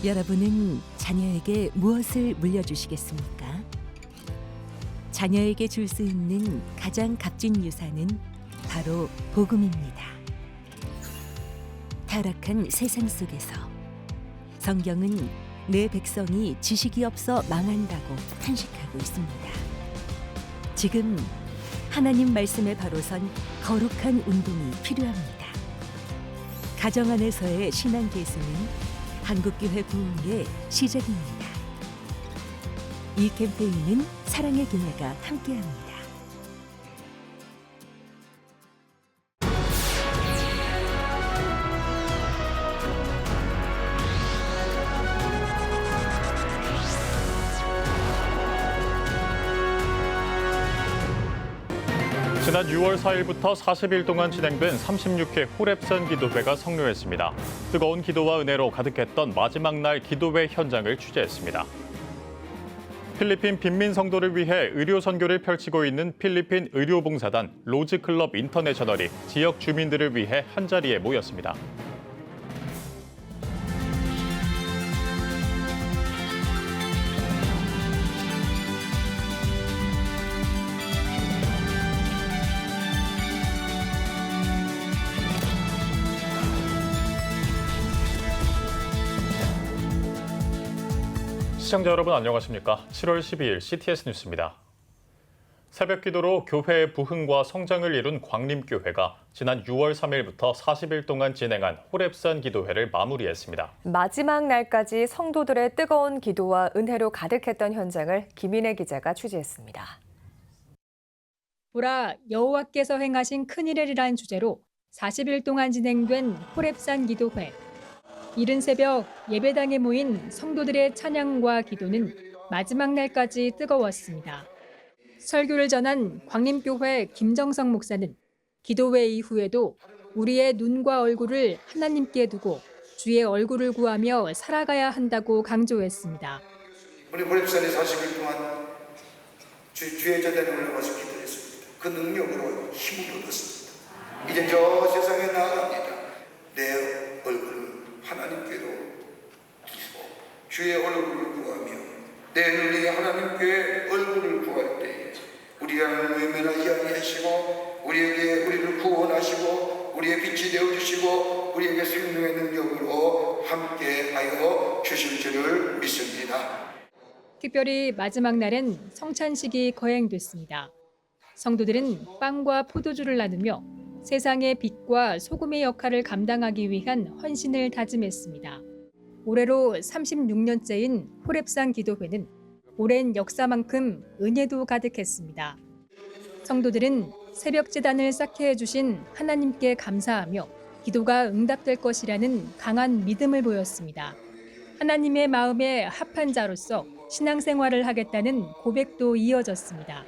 여러분은 자녀에게 무엇을 물려주시겠습니까? 자녀에게 줄 수 있는 가장 값진 유산은 바로 복음입니다. 타락한 세상 속에서 성경은 내 백성이 지식이 없어 망한다고 탄식하고 있습니다. 지금 하나님 말씀에 바로 선 거룩한 운동이 필요합니다. 가정 안에서의 신앙 계승은 한국교회 부흥의 시작입니다. 이 캠페인은 사랑의 교회가 함께합니다. 지난 6월 4일부터 40일 동안 진행된 36회 호렙산 기도회가 성료했습니다. 뜨거운 기도와 은혜로 가득했던 마지막 날 기도회 현장을 취재했습니다. 필리핀 빈민 성도를 위해 의료 선교를 펼치고 있는 필리핀 의료봉사단 로즈클럽 인터내셔널이 지역 주민들을 위해 한자리에 모였습니다. 시청자 여러분 안녕하십니까? 7월 12일 CTS 뉴스입니다. 새벽 기도로 교회의 부흥과 성장을 이룬 광림교회가 지난 6월 3일부터 40일 동안 진행한 호렙산 기도회를 마무리했습니다. 마지막 날까지 성도들의 뜨거운 기도와 은혜로 가득했던 현장을 김인혜 기자가 취재했습니다. 보라 여호와께서 행하신 큰일이라는 주제로 40일 동안 진행된 호렙산 기도회. 이른 새벽 예배당에 모인 성도들의 찬양과 기도는 마지막 날까지 뜨거웠습니다. 설교를 전한 광림교회 김정성 목사는 기도회 이후에도 우리의 눈과 얼굴을 하나님께 두고 주의 얼굴을 구하며 살아가야 한다고 강조했습니다. 우리 호렙산에 40일 동안 주의 제단에 올라가서 기도했습니다. 그 능력으로 힘을 얻었습니다. 이제 저 세상에 나아갑니다. 내 얼굴을 하나님께로 두고 주의 얼굴을 구하며 내 눈이 하나님께 얼굴을 구할 때에 우리를 외면하지 아니하시고 우리를 구원하시고 우리의 빛이 되어주시고 우리에게 생명의 능력으로 함께하여 주실 줄을 믿습니다. 특별히 마지막 날엔 성찬식이 거행됐습니다. 성도들은 빵과 포도주를 나누며 세상의 빛과 소금의 역할을 감당하기 위한 헌신을 다짐했습니다. 올해로 36년째인 호렙산 기도회는 오랜 역사만큼 은혜도 가득했습니다. 성도들은 새벽 제단을 쌓게 해주신 하나님께 감사하며 기도가 응답될 것이라는 강한 믿음을 보였습니다. 하나님의 마음에 합한 자로서 신앙생활을 하겠다는 고백도 이어졌습니다.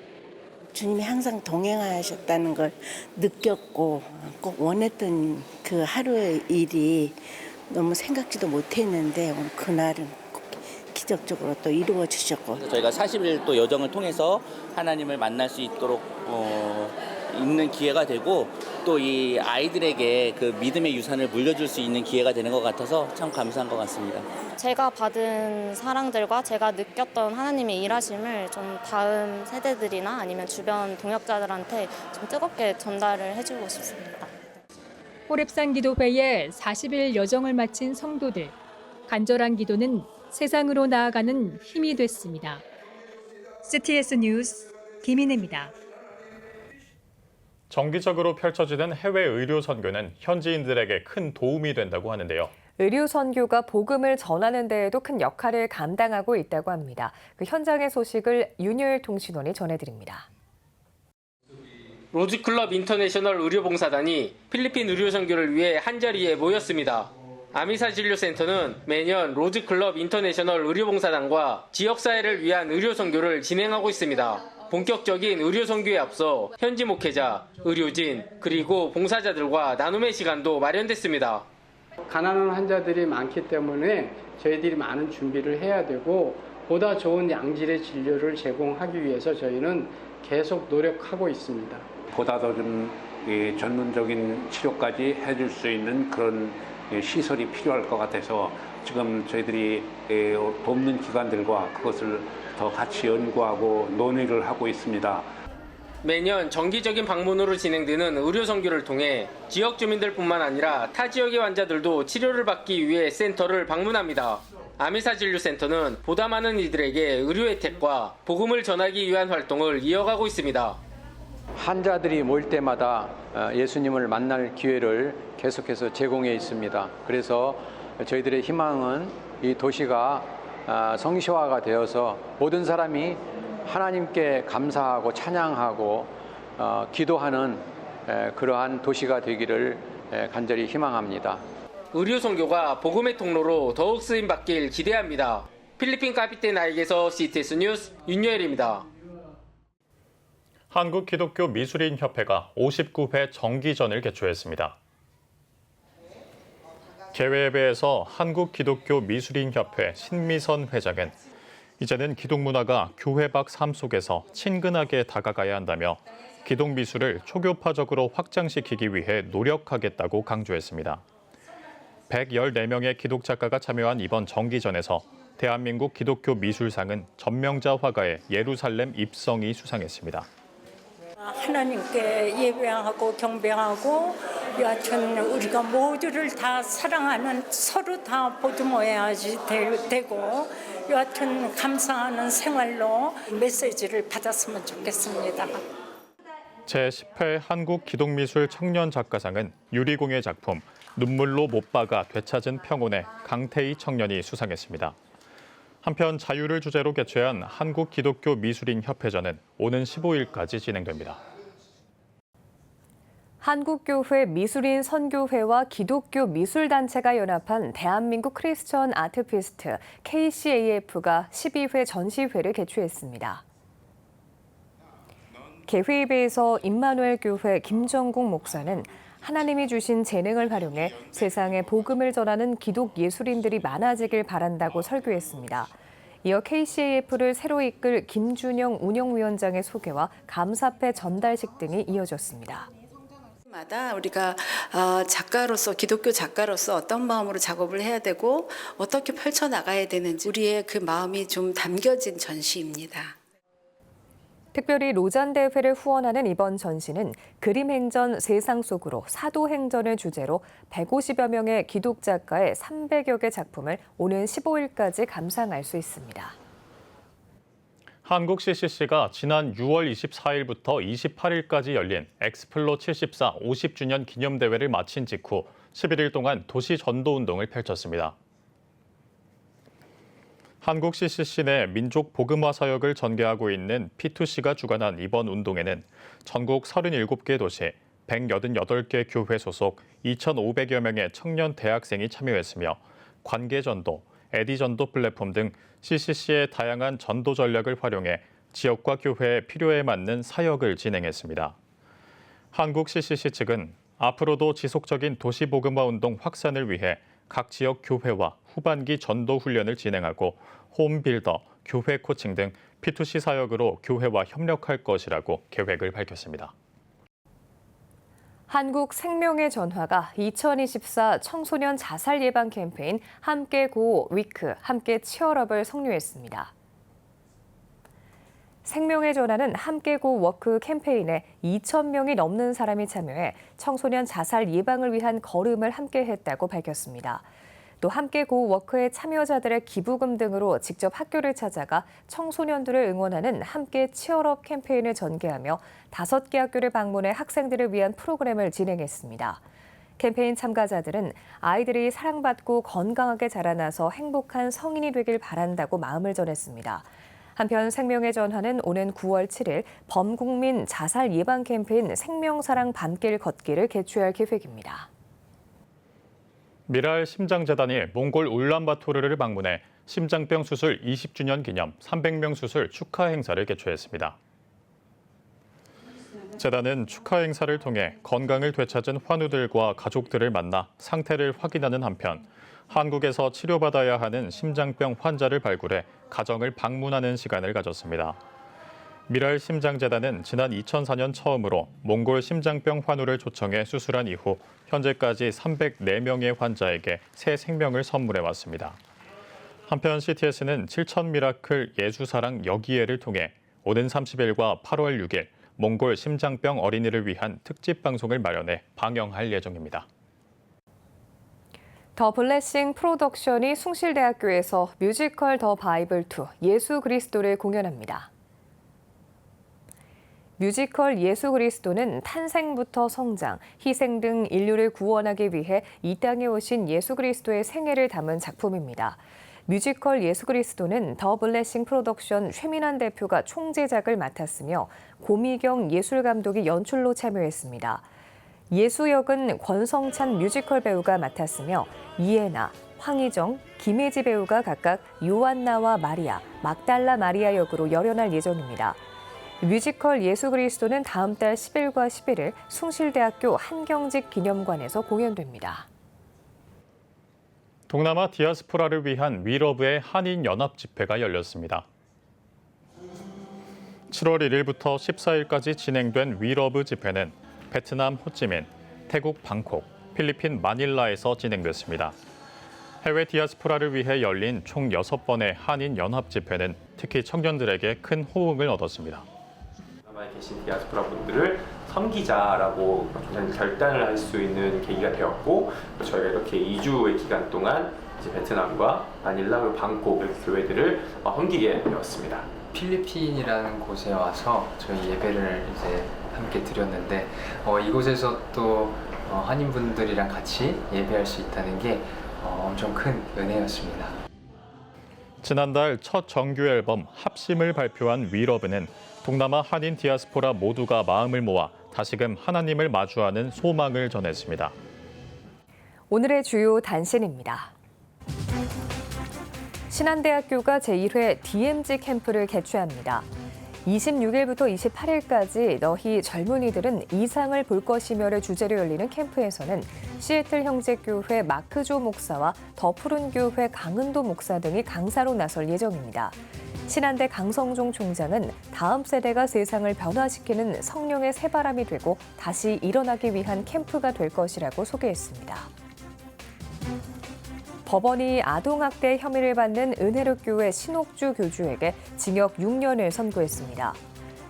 주님이 항상 동행하셨다는 걸 느꼈고 꼭 원했던 그 하루의 일이 너무 생각지도 못했는데 오늘 그날은 기적적으로 또 이루어 주셨고 저희가 40일 또 여정을 통해서 하나님을 만날 수 있도록 있는 기회가 되고 또 이 아이들에게 그 믿음의 유산을 물려줄 수 있는 기회가 되는 것 같아서 참 감사한 것 같습니다. 제가 받은 사랑들과 제가 느꼈던 하나님의 일하심을 좀 다음 세대들이나 아니면 주변 동역자들한테 좀 뜨겁게 전달을 해주고 싶습니다. 호렙산 기도회에 40일 여정을 마친 성도들. 간절한 기도는 세상으로 나아가는 힘이 됐습니다. CTS 뉴스 김인혜입니다. 정기적으로 펼쳐지는 해외 의료 선교는 현지인들에게 큰 도움이 된다고 하는데요. 의료 선교가 복음을 전하는 데에도 큰 역할을 감당하고 있다고 합니다. 그 현장의 소식을 윤효일 통신원이 전해드립니다. 로즈클럽 인터내셔널 의료봉사단이 필리핀 의료 선교를 위해 한자리에 모였습니다. 아미사진료센터는 매년 로즈클럽 인터내셔널 의료봉사단과 지역사회를 위한 의료 선교를 진행하고 있습니다. 본격적인 의료 선교에 앞서 현지 목회자, 의료진, 그리고 봉사자들과 나눔의 시간도 마련됐습니다. 가난한 환자들이 많기 때문에 저희들이 많은 준비를 해야 되고 보다 좋은 양질의 진료를 제공하기 위해서 저희는 계속 노력하고 있습니다. 보다 더 좀 전문적인 치료까지 해줄 수 있는 그런 시설이 필요할 것 같아서 지금 저희들이 돕는 기관들과 그것을 더 같이 연구하고 논의를 하고 있습니다. 매년 정기적인 방문으로 진행되는 의료 선교를 통해 지역 주민들뿐만 아니라 타 지역의 환자들도 치료를 받기 위해 센터를 방문합니다. 아미사진료센터는 보다 많은 이들에게 의료 혜택과 복음을 전하기 위한 활동을 이어가고 있습니다. 환자들이 모일 때마다 예수님을 만날 기회를 계속해서 제공해 있습니다. 그래서 저희들의 희망은 이 도시가 성시화가 되어서 모든 사람이 하나님께 감사하고 찬양하고 기도하는 그러한 도시가 되기를 간절히 희망합니다. 의료 선교가 복음의 통로로 더욱 쓰임 받길 기대합니다. 필리핀 카피테나에게서 CTS 뉴스 윤여일입니다. 한국기독교미술인협회가 59회 정기전을 개최했습니다. 개회예배에서 한국기독교미술인협회 신미선 회장은 이제는 기독문화가 교회 밖 삶 속에서 친근하게 다가가야 한다며 기독미술을 초교파적으로 확장시키기 위해 노력하겠다고 강조했습니다. 114명의 기독작가가 참여한 이번 정기전에서 대한민국 기독교 미술상은 전명자 화가의 예루살렘 입성이 수상했습니다. 하나님께 예배하고 경배하고 여하튼 우리가 모두를 다 사랑하는 서로 다 보듬어야지 되고 여하튼 감사하는 생활로 메시지를 받았으면 좋겠습니다. 제10회 한국기독미술 청년작가상은 유리공예 작품 눈물로 못 박아 되찾은 평온의 강태희 청년이 수상했습니다. 한편 자유를 주제로 개최한 한국기독교미술인협회전은 오는 15일까지 진행됩니다. 한국교회 미술인 선교회와 기독교 미술단체가 연합한 대한민국 크리스천 아트피스트 KCAF가 12회 전시회를 개최했습니다. 개회입에서 임마누엘 교회 김정국 목사는 하나님이 주신 재능을 활용해 세상에 복음을 전하는 기독 예술인들이 많아지길 바란다고 설교했습니다. 이어 KCAF를 새로 이끌 김준영 운영위원장의 소개와 감사패 전달식 등이 이어졌습니다. 마다 우리가 작가로서 기독교 작가로서 어떤 마음으로 작업을 해야 되고 어떻게 펼쳐나가야 되는지 우리의 그 마음이 좀 담겨진 전시입니다. 특별히 로잔 대회를 후원하는 이번 전시는 그림행전 세상 속으로 사도행전을 주제로 150여 명의 기독 작가의 300여 개 작품을 오는 15일까지 감상할 수 있습니다. 한국 CCC가 지난 6월 24일부터 28일까지 열린 엑스플로 74 50주년 기념대회를 마친 직후 11일 동안 도시 전도운동을 펼쳤습니다. 한국 CCC 내 민족 복음화 사역을 전개하고 있는 P2C가 주관한 이번 운동에는 전국 37개 도시, 188개 교회 소속 2,500여 명의 청년 대학생이 참여했으며 관계전도, 에디전도 플랫폼 등 CCC의 다양한 전도 전략을 활용해 지역과 교회의 필요에 맞는 사역을 진행했습니다. 한국 CCC 측은 앞으로도 지속적인 도시복음화 운동 확산을 위해 각 지역 교회와 후반기 전도 훈련을 진행하고 홈빌더, 교회 코칭 등 P2C 사역으로 교회와 협력할 것이라고 계획을 밝혔습니다. 한국 생명의 전화가 2024 청소년 자살 예방 캠페인 함께 고 위크, 함께 치얼업을 성료했습니다. 생명의 전화는 함께 고 워크 캠페인에 2,000명이 넘는 사람이 참여해 청소년 자살 예방을 위한 걸음을 함께 했다고 밝혔습니다. 또 함께 고 워크의 참여자들의 기부금 등으로 직접 학교를 찾아가 청소년들을 응원하는 함께 치얼업 캠페인을 전개하며 5개 학교를 방문해 학생들을 위한 프로그램을 진행했습니다. 캠페인 참가자들은 아이들이 사랑받고 건강하게 자라나서 행복한 성인이 되길 바란다고 마음을 전했습니다. 한편 생명의 전화는 오는 9월 7일 범국민 자살 예방 캠페인 생명사랑 밤길 걷기를 개최할 계획입니다. 미랄 심장재단이 몽골 울란바토르를 방문해 심장병 수술 20주년 기념 300명 수술 축하 행사를 개최했습니다. 재단은 축하 행사를 통해 건강을 되찾은 환우들과 가족들을 만나 상태를 확인하는 한편 한국에서 치료받아야 하는 심장병 환자를 발굴해 가정을 방문하는 시간을 가졌습니다. 미랄 심장재단은 지난 2004년 처음으로 몽골 심장병 환우를 초청해 수술한 이후 현재까지 304명의 환자에게 새 생명을 선물해 왔습니다. 한편 CTS는 7천 미라클 예수사랑 여기에를 통해 오는 30일과 8월 6일 몽골 심장병 어린이를 위한 특집 방송을 마련해 방영할 예정입니다. 더 블레싱 프로덕션이 숭실대학교에서 뮤지컬 더 바이블 2 예수 그리스도를 공연합니다. 뮤지컬 예수 그리스도는 탄생부터 성장, 희생 등 인류를 구원하기 위해 이 땅에 오신 예수 그리스도의 생애를 담은 작품입니다. 뮤지컬 예수 그리스도는 더 블레싱 프로덕션 최민환 대표가 총제작을 맡았으며 고미경 예술감독이 연출로 참여했습니다. 예수 역은 권성찬 뮤지컬 배우가 맡았으며 이에나, 황희정, 김혜지 배우가 각각 요한나와 마리아, 막달라 마리아 역으로 열연할 예정입니다. 뮤지컬 예수 그리스도는 다음 달 10일과 11일 숭실대학교 한경직 기념관에서 공연됩니다. 동남아 디아스포라를 위한 위러브의 한인연합 집회가 열렸습니다. 7월 1일부터 14일까지 진행된 위러브 집회는 베트남 호찌민, 태국 방콕, 필리핀 마닐라에서 진행됐습니다. 해외 디아스포라를 위해 열린 총 6번의 한인연합 집회는 특히 청년들에게 큰 호응을 얻었습니다. 남아에 계신 디아스포라 분들을 섬기자라고 결단을 할 수 있는 계기가 되었고, 저희가 이렇게 2주의 기간 동안 이제 베트남과 마닐라 그리고 방콕 교회들을 섬기게 되었습니다. 필리핀이라는 곳에 와서 저희 예배를 이제 함께 드렸는데 이곳에서 또 한인분들이랑 같이 예배할 수 있다는 게 엄청 큰 은혜였습니다. 지난달 첫 정규 앨범 합심을 발표한 위러브는 동남아 한인 디아스포라 모두가 마음을 모아 다시금 하나님을 마주하는 소망을 전했습니다. 오늘의 주요 단신입니다. 신한대학교가 제1회 DMZ 캠프를 개최합니다. 26일부터 28일까지 너희 젊은이들은 이상을 볼 것이며를 주제로 열리는 캠프에서는 시애틀 형제교회 마크조 목사와 더 푸른교회 강은도 목사 등이 강사로 나설 예정입니다. 신한대 강성종 총장은 다음 세대가 세상을 변화시키는 성령의 새바람이 되고 다시 일어나기 위한 캠프가 될 것이라고 소개했습니다. 법원이 아동학대 혐의를 받는 은혜로교회 신옥주 교주에게 징역 6년을 선고했습니다.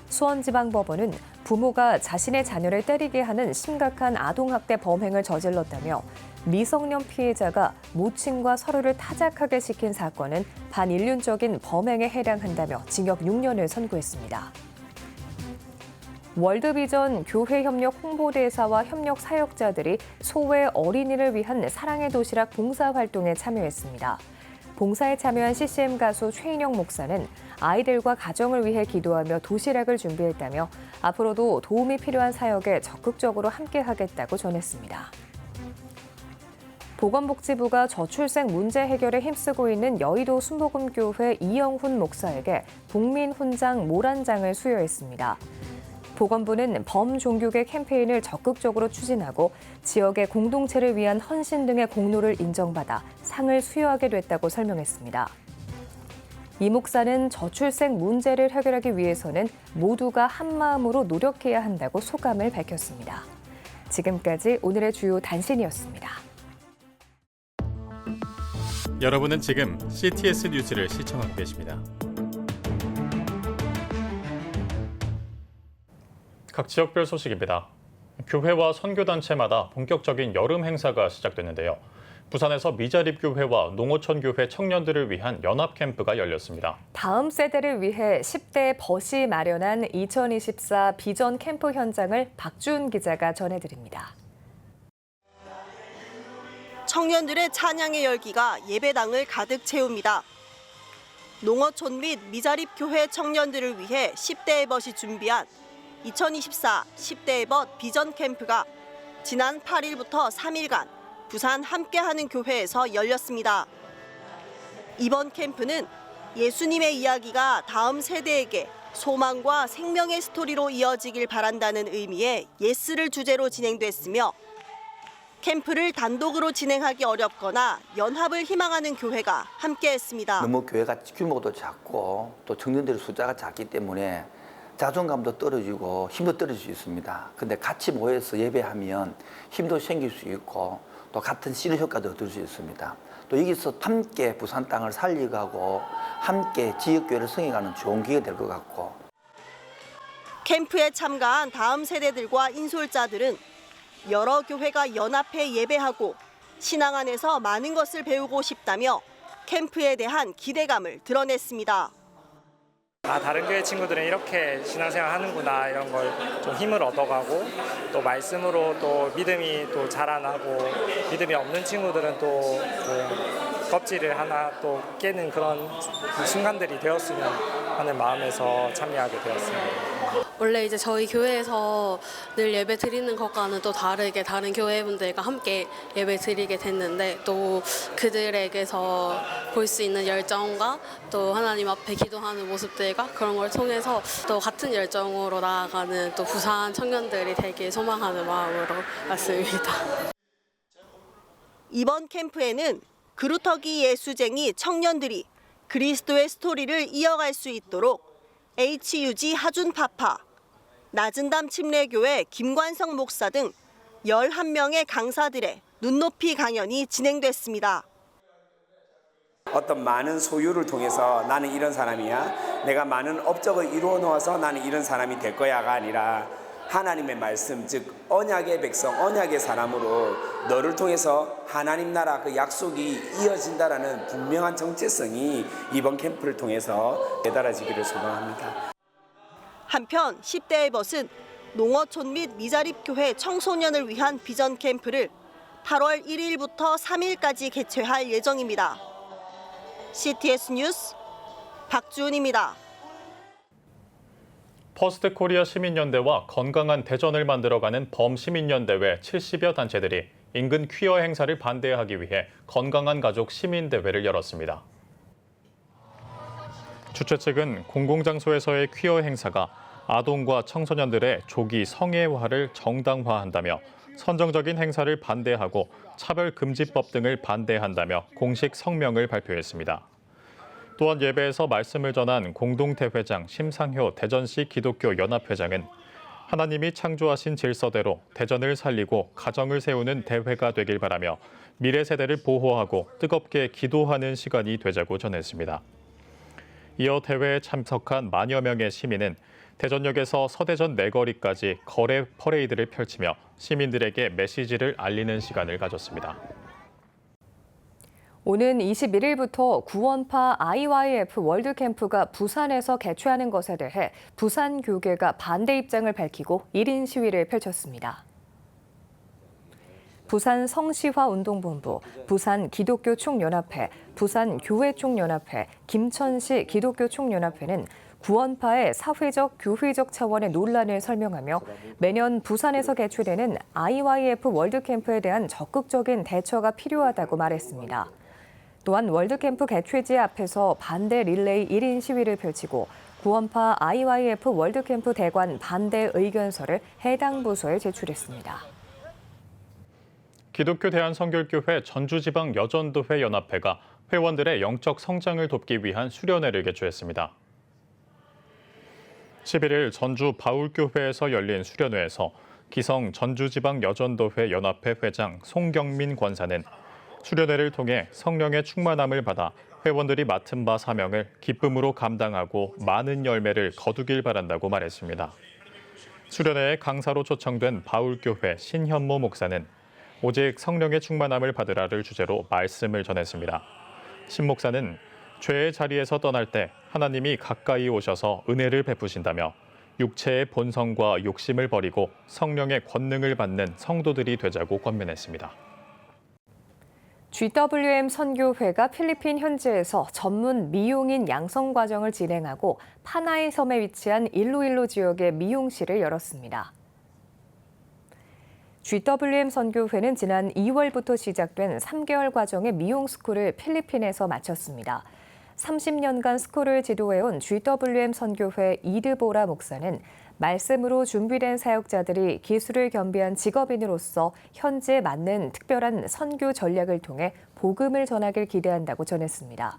수원지방법원은 부모가 자신의 자녀를 때리게 하는 심각한 아동학대 범행을 저질렀다며 미성년 피해자가 모친과 서로를 타작하게 시킨 사건은 반인륜적인 범행에 해당한다며 징역 6년을 선고했습니다. 월드비전 교회협력 홍보대사와 협력 사역자들이 소외 어린이를 위한 사랑의 도시락 봉사활동에 참여했습니다. 봉사에 참여한 CCM 가수 최인영 목사는 아이들과 가정을 위해 기도하며 도시락을 준비했다며 앞으로도 도움이 필요한 사역에 적극적으로 함께하겠다고 전했습니다. 보건복지부가 저출생 문제 해결에 힘쓰고 있는 여의도 순복음교회 이영훈 목사에게 국민훈장 모란장을 수여했습니다. 보건부는 범종교계 캠페인을 적극적으로 추진하고 지역의 공동체를 위한 헌신 등의 공로를 인정받아 상을 수여하게 됐다고 설명했습니다. 이 목사는 저출생 문제를 해결하기 위해서는 모두가 한마음으로 노력해야 한다고 소감을 밝혔습니다. 지금까지 오늘의 주요 단신이었습니다. 여러분은 지금 CTS 뉴스를 시청하고 계십니다. 각 지역별 소식입니다. 교회와 선교단체마다 본격적인 여름 행사가 시작됐는데요. 부산에서 미자립교회와 농어촌교회 청년들을 위한 연합 캠프가 열렸습니다. 다음 세대를 위해 10대 벗이 마련한 2024 비전 캠프 현장을 박주은 기자가 전해드립니다. 청년들의 찬양의 열기가 예배당을 가득 채웁니다. 농어촌 및 미자립교회 청년들을 위해 10대 벗이 준비한 2024 10대 벗 비전 캠프가 지난 8일부터 3일간 부산 함께하는 교회에서 열렸습니다. 이번 캠프는 예수님의 이야기가 다음 세대에게 소망과 생명의 스토리로 이어지길 바란다는 의미의 예스를 주제로 진행됐으며 캠프를 단독으로 진행하기 어렵거나 연합을 희망하는 교회가 함께했습니다. 너무 교회가 규모도 작고 또 청년들의 숫자가 작기 때문에 자존감도 떨어지고 힘도 떨어질 수 있습니다. 근데 같이 모여서 예배하면 힘도 생길 수 있고 또 같은 씨름 효과도 얻을 수 있습니다. 또 여기서 함께 부산 땅을 살려가고 함께 지역교회를 성행하는 좋은 기회가 될 것 같고. 캠프에 참가한 다음 세대들과 인솔자들은 여러 교회가 연합해 예배하고 신앙 안에서 많은 것을 배우고 싶다며 캠프에 대한 기대감을 드러냈습니다. 다른 교회 친구들은 이렇게 신앙생활 하는구나 이런 걸 좀 힘을 얻어가고 또 말씀으로 또 믿음이 또 자라나고 믿음이 없는 친구들은 또 그 껍질을 하나 또 깨는 그런 순간들이 되었으면 하는 마음에서 참여하게 되었습니다. 원래 이제 저희 교회에서 늘 예배 드리는 것과는 또 다르게 다른 교회분들과 함께 예배 드리게 됐는데 또 그들에게서 볼 수 있는 열정과 또 하나님 앞에 기도하는 모습들과 그런 걸 통해서 또 같은 열정으로 나아가는 또 부산 청년들이 되길 소망하는 마음으로 왔습니다. 이번 캠프에는 그루터기 예수쟁이 청년들이 그리스도의 스토리를 이어갈 수 있도록 HUG 하준파파, 낮은담 침례교회 김관성 목사 등 11명의 강사들의 눈높이 강연이 진행됐습니다. 어떤 많은 소유를 통해서 나는 이런 사람이야, 내가 많은 업적을 이루어 놓아서 나는 이런 사람이 될 거야가 아니라 하나님의 말씀, 즉 언약의 백성, 언약의 사람으로 너를 통해서 하나님 나라 그 약속이 이어진다라는 분명한 정체성이 이번 캠프를 통해서 깨달아지기를 소망합니다. 한편 10대의 벗은 농어촌 및 미자립교회 청소년을 위한 비전 캠프를 8월 1일부터 3일까지 개최할 예정입니다. CTS 뉴스 박주은입니다. 퍼스트 코리아 시민연대와 건강한 대전을 만들어가는 범시민연대회 70여 단체들이 인근 퀴어 행사를 반대하기 위해 건강한 가족 시민대회를 열었습니다. 주최 측은 공공장소에서의 퀴어 행사가 아동과 청소년들의 조기 성애화를 정당화한다며 선정적인 행사를 반대하고 차별금지법 등을 반대한다며 공식 성명을 발표했습니다. 또한 예배에서 말씀을 전한 공동대회장 심상효 대전시 기독교 연합회장은 하나님이 창조하신 질서대로 대전을 살리고 가정을 세우는 대회가 되길 바라며 미래 세대를 보호하고 뜨겁게 기도하는 시간이 되자고 전했습니다. 이어 대회에 참석한 만여 명의 시민은 대전역에서 서대전 내거리까지 거래 퍼레이드를 펼치며 시민들에게 메시지를 알리는 시간을 가졌습니다. 오는 21일부터 구원파 IYF 월드캠프가 부산에서 개최하는 것에 대해 부산교계가 반대 입장을 밝히고 1인 시위를 펼쳤습니다. 부산 성시화운동본부, 부산 기독교총연합회, 부산 교회총연합회, 김천시 기독교총연합회는 구원파의 사회적, 교회적 차원의 논란을 설명하며 매년 부산에서 개최되는 IYF 월드캠프에 대한 적극적인 대처가 필요하다고 말했습니다. 또한 월드캠프 개최지 앞에서 반대 릴레이 1인 시위를 펼치고 구원파 IYF 월드캠프 대관 반대 의견서를 해당 부서에 제출했습니다. 기독교 대한성결교회 전주지방여전도회 연합회가 회원들의 영적 성장을 돕기 위한 수련회를 개최했습니다. 11일 전주 바울교회에서 열린 수련회에서 기성 전주지방여전도회 연합회 회장 송경민 권사는 수련회를 통해 성령의 충만함을 받아 회원들이 맡은 바 사명을 기쁨으로 감당하고 많은 열매를 거두길 바란다고 말했습니다. 수련회에 강사로 초청된 바울교회 신현모 목사는 오직 성령의 충만함을 받으라를 주제로 말씀을 전했습니다. 신 목사는 죄의 자리에서 떠날 때 하나님이 가까이 오셔서 은혜를 베푸신다며 육체의 본성과 욕심을 버리고 성령의 권능을 받는 성도들이 되자고 권면했습니다. GWM 선교회가 필리핀 현지에서 전문 미용인 양성 과정을 진행하고 파나이 섬에 위치한 일로일로 지역의 미용실을 열었습니다. GWM 선교회는 지난 2월부터 시작된 3개월 과정의 미용 스쿨을 필리핀에서 마쳤습니다. 30년간 스쿨을 지도해온 GWM 선교회 이드보라 목사는 말씀으로 준비된 사역자들이 기술을 겸비한 직업인으로서 현지에 맞는 특별한 선교 전략을 통해 복음을 전하길 기대한다고 전했습니다.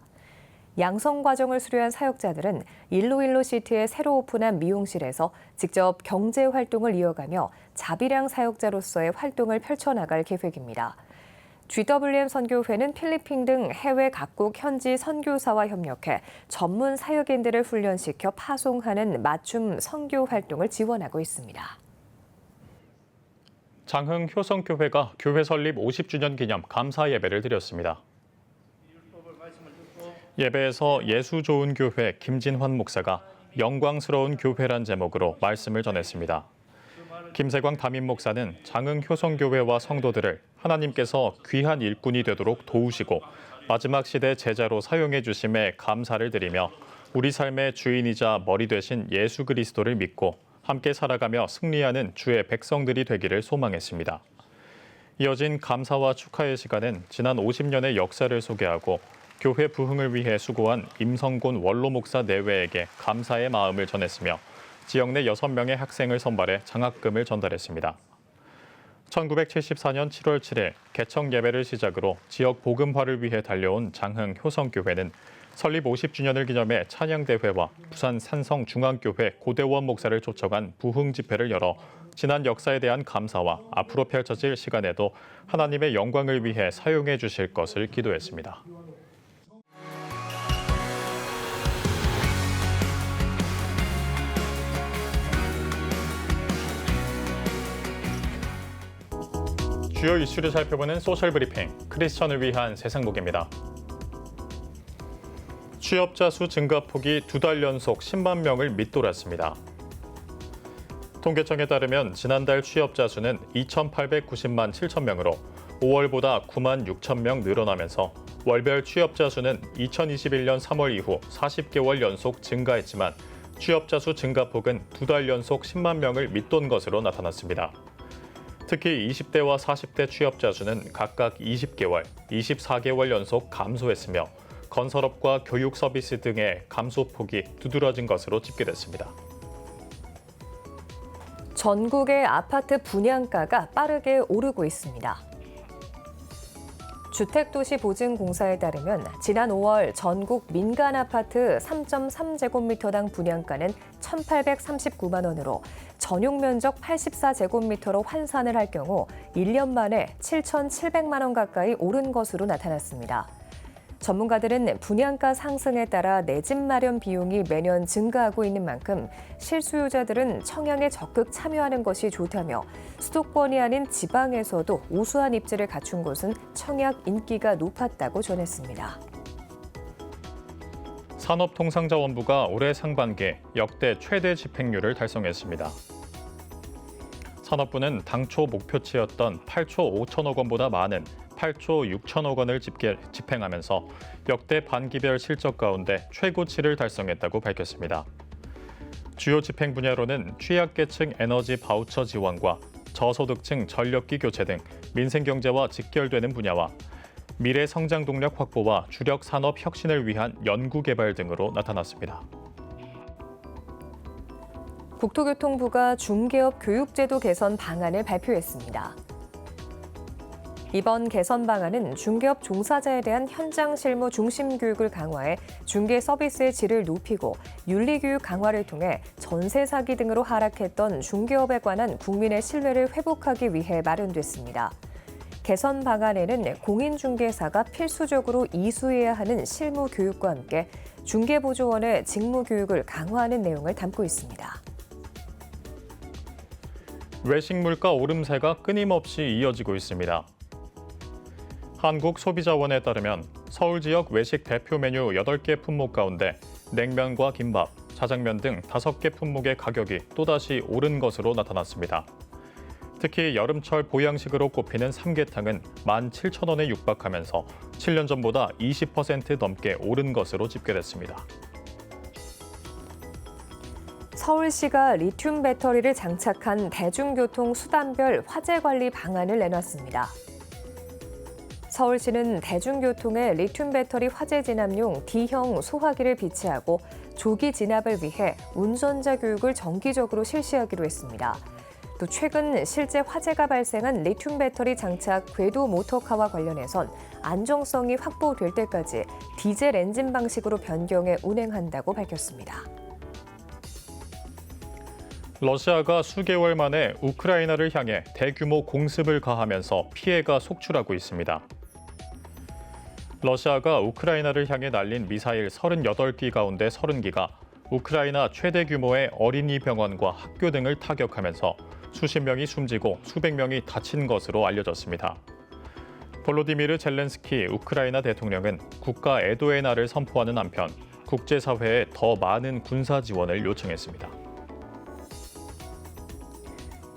양성 과정을 수료한 사역자들은 일로일로시티에 새로 오픈한 미용실에서 직접 경제 활동을 이어가며 자비량 사역자로서의 활동을 펼쳐나갈 계획입니다. GWM 선교회는 필리핀 등 해외 각국 현지 선교사와 협력해 전문 사역인들을 훈련시켜 파송하는 맞춤 선교 활동을 지원하고 있습니다. 장흥 효성교회가 교회 설립 50주년 기념 감사 예배를 드렸습니다. 예배에서 예수 좋은 교회 김진환 목사가 영광스러운 교회란 제목으로 말씀을 전했습니다. 김세광 담임 목사는 장흥 효성교회와 성도들을 하나님께서 귀한 일꾼이 되도록 도우시고 마지막 시대 제자로 사용해 주심에 감사를 드리며 우리 삶의 주인이자 머리 되신 예수 그리스도를 믿고 함께 살아가며 승리하는 주의 백성들이 되기를 소망했습니다. 이어진 감사와 축하의 시간은 지난 50년의 역사를 소개하고 교회 부흥을 위해 수고한 임성곤 원로 목사 내외에게 감사의 마음을 전했으며 지역 내 6명의 학생을 선발해 장학금을 전달했습니다. 1974년 7월 7일 개청 예배를 시작으로 지역 복음화를 위해 달려온 장흥 효성교회는 설립 50주년을 기념해 찬양대회와 부산 산성중앙교회 고대원 목사를 초청한 부흥 집회를 열어 지난 역사에 대한 감사와 앞으로 펼쳐질 시간에도 하나님의 영광을 위해 사용해 주실 것을 기도했습니다. 주요 이슈를 살펴보는 소셜 브리핑, 크리스천을 위한 세상복입니다. 취업자 수 증가폭이 2달 연속 10만 명을 밑돌았습니다. 통계청에 따르면 지난달 취업자 수는 2,890만 7천 명으로 5월보다 9만 6천 명 늘어나면서 월별 취업자 수는 2021년 3월 이후 40개월 연속 증가했지만 취업자 수 증가폭은 2달 연속 10만 명을 밑돈 것으로 나타났습니다. 특히 20대와 40대 취업자 수는 각각 20개월, 24개월 연속 감소했으며 건설업과 교육 서비스 등의 감소폭이 두드러진 것으로 집계됐습니다. 전국의 아파트 분양가가 빠르게 오르고 있습니다. 주택도시보증공사에 따르면 지난 5월 전국 민간 아파트 3.3제곱미터당 분양가는 1,839만 원으로 전용 면적 84제곱미터로 환산을 할 경우 1년 만에 7,700만 원 가까이 오른 것으로 나타났습니다. 전문가들은 분양가 상승에 따라 내 집 마련 비용이 매년 증가하고 있는 만큼 실수요자들은 청약에 적극 참여하는 것이 좋다며 수도권이 아닌 지방에서도 우수한 입지를 갖춘 곳은 청약 인기가 높았다고 전했습니다. 산업통상자원부가 올해 상반기 역대 최대 집행률을 달성했습니다. 산업부는 당초 목표치였던 8조 5천억 원보다 많은 8조 6천억 원을 집행하면서 역대 반기별 실적 가운데 최고치를 달성했다고 밝혔습니다. 주요 집행 분야로는 취약계층 에너지 바우처 지원과 저소득층 전력기 교체 등 민생경제와 직결되는 분야와 미래 성장 동력 확보와 주력 산업 혁신을 위한 연구개발 등으로 나타났습니다. 국토교통부가 중개업 교육제도 개선 방안을 발표했습니다. 이번 개선 방안은 중개업 종사자에 대한 현장 실무 중심 교육을 강화해 중개 서비스의 질을 높이고 윤리교육 강화를 통해 전세 사기 등으로 하락했던 중개업에 관한 국민의 신뢰를 회복하기 위해 마련됐습니다. 개선 방안에는 공인중개사가 필수적으로 이수해야 하는 실무 교육과 함께 중개보조원의 직무 교육을 강화하는 내용을 담고 있습니다. 외식 물가 오름세가 끊임없이 이어지고 있습니다. 한국소비자원에 따르면 서울 지역 외식 대표 메뉴 8개 품목 가운데 냉면과 김밥, 자장면 등 5개 품목의 가격이 또다시 오른 것으로 나타났습니다. 특히 여름철 보양식으로 꼽히는 삼계탕은 17,000원에 육박하면서 7년 전보다 20% 넘게 오른 것으로 집계됐습니다. 서울시가 리튬 배터리를 장착한 대중교통 수단별 화재 관리 방안을 내놨습니다. 서울시는 대중교통에 리튬 배터리 화재 진압용 D형 소화기를 비치하고 조기 진압을 위해 운전자 교육을 정기적으로 실시하기로 했습니다. 또 최근 실제 화재가 발생한 리튬 배터리 장착 궤도 모터카와 관련해선 안정성이 확보될 때까지 디젤 엔진 방식으로 변경해 운행한다고 밝혔습니다. 러시아가 수개월 만에 우크라이나를 향해 대규모 공습을 가하면서 피해가 속출하고 있습니다. 러시아가 우크라이나를 향해 날린 미사일 38기 가운데 30기가 우크라이나 최대 규모의 어린이 병원과 학교 등을 타격하면서 수십 명이 숨지고 수백 명이 다친 것으로 알려졌습니다. 볼로디미르 젤렌스키 우크라이나 대통령은 국가 애도의 날을 선포하는 한편 국제사회에 더 많은 군사 지원을 요청했습니다.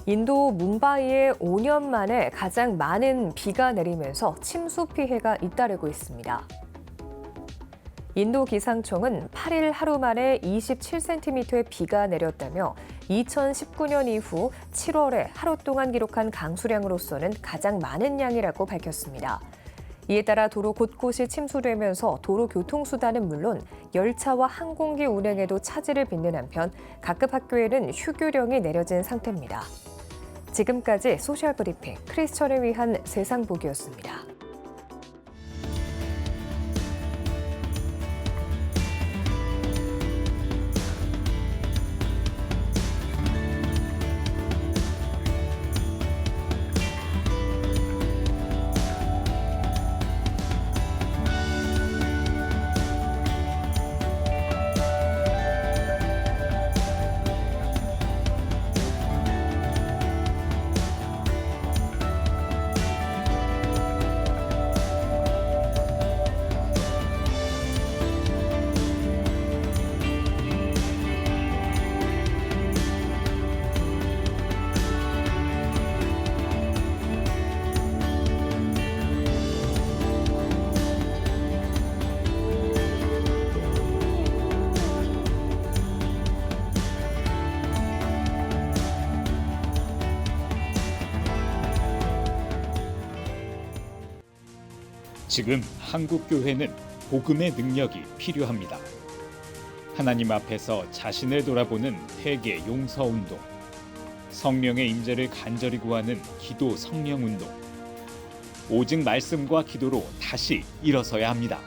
인도 뭄바이에 5년 만에 가장 많은 비가 내리면서 침수 피해가 잇따르고 있습니다. 인도 기상청은 8일 하루 만에 27cm의 비가 내렸다며 2019년 이후 7월에 하루 동안 기록한 강수량으로서는 가장 많은 양이라고 밝혔습니다. 이에 따라 도로 곳곳이 침수되면서 도로 교통수단은 물론 열차와 항공기 운행에도 차질을 빚는 한편 각급 학교에는 휴교령이 내려진 상태입니다. 지금까지 소셜브리핑 크리스천을 위한 세상 보기였습니다. 지금 한국교회는 복음의 능력이 필요합니다. 하나님 앞에서 자신을 돌아보는 회개 용서 운동, 성령의 임재를 간절히 구하는 기도 성령 운동, 오직 말씀과 기도로 다시 일어서야 합니다.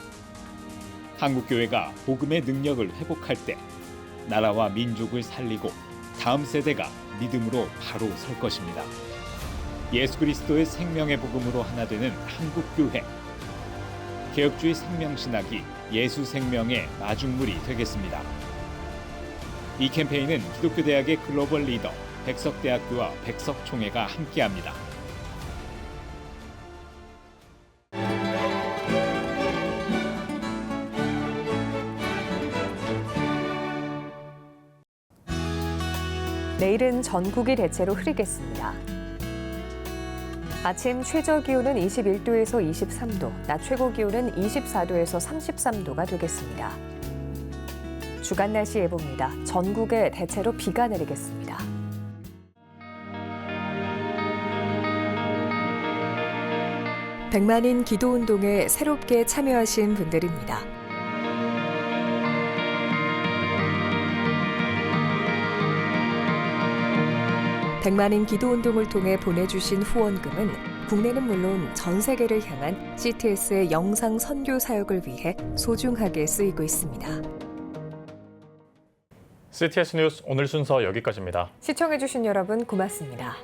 한국교회가 복음의 능력을 회복할 때 나라와 민족을 살리고 다음 세대가 믿음으로 바로 설 것입니다. 예수 그리스도의 생명의 복음으로 하나 되는 한국교회. 개혁주의 생명신학이 예수 생명의 마중물이 되겠습니다. 이 캠페인은 기독교대학의 글로벌 리더 백석대학교와 백석총회가 함께합니다. 내일은 전국이 대체로 흐리겠습니다. 아침 최저기온은 21도에서 23도, 낮 최고기온은 24도에서 33도가 되겠습니다. 주간 날씨 예보입니다. 전국에 대체로 비가 내리겠습니다. 백만인 기도운동에 새롭게 참여하신 분들입니다. 백만인 기도운동을 통해 보내주신 후원금은 국내는 물론 전 세계를 향한 CTS의 영상 선교 사역을 위해 소중하게 쓰이고 있습니다. CTS 뉴스 오늘 순서 여기까지입니다. 시청해주신 여러분 고맙습니다.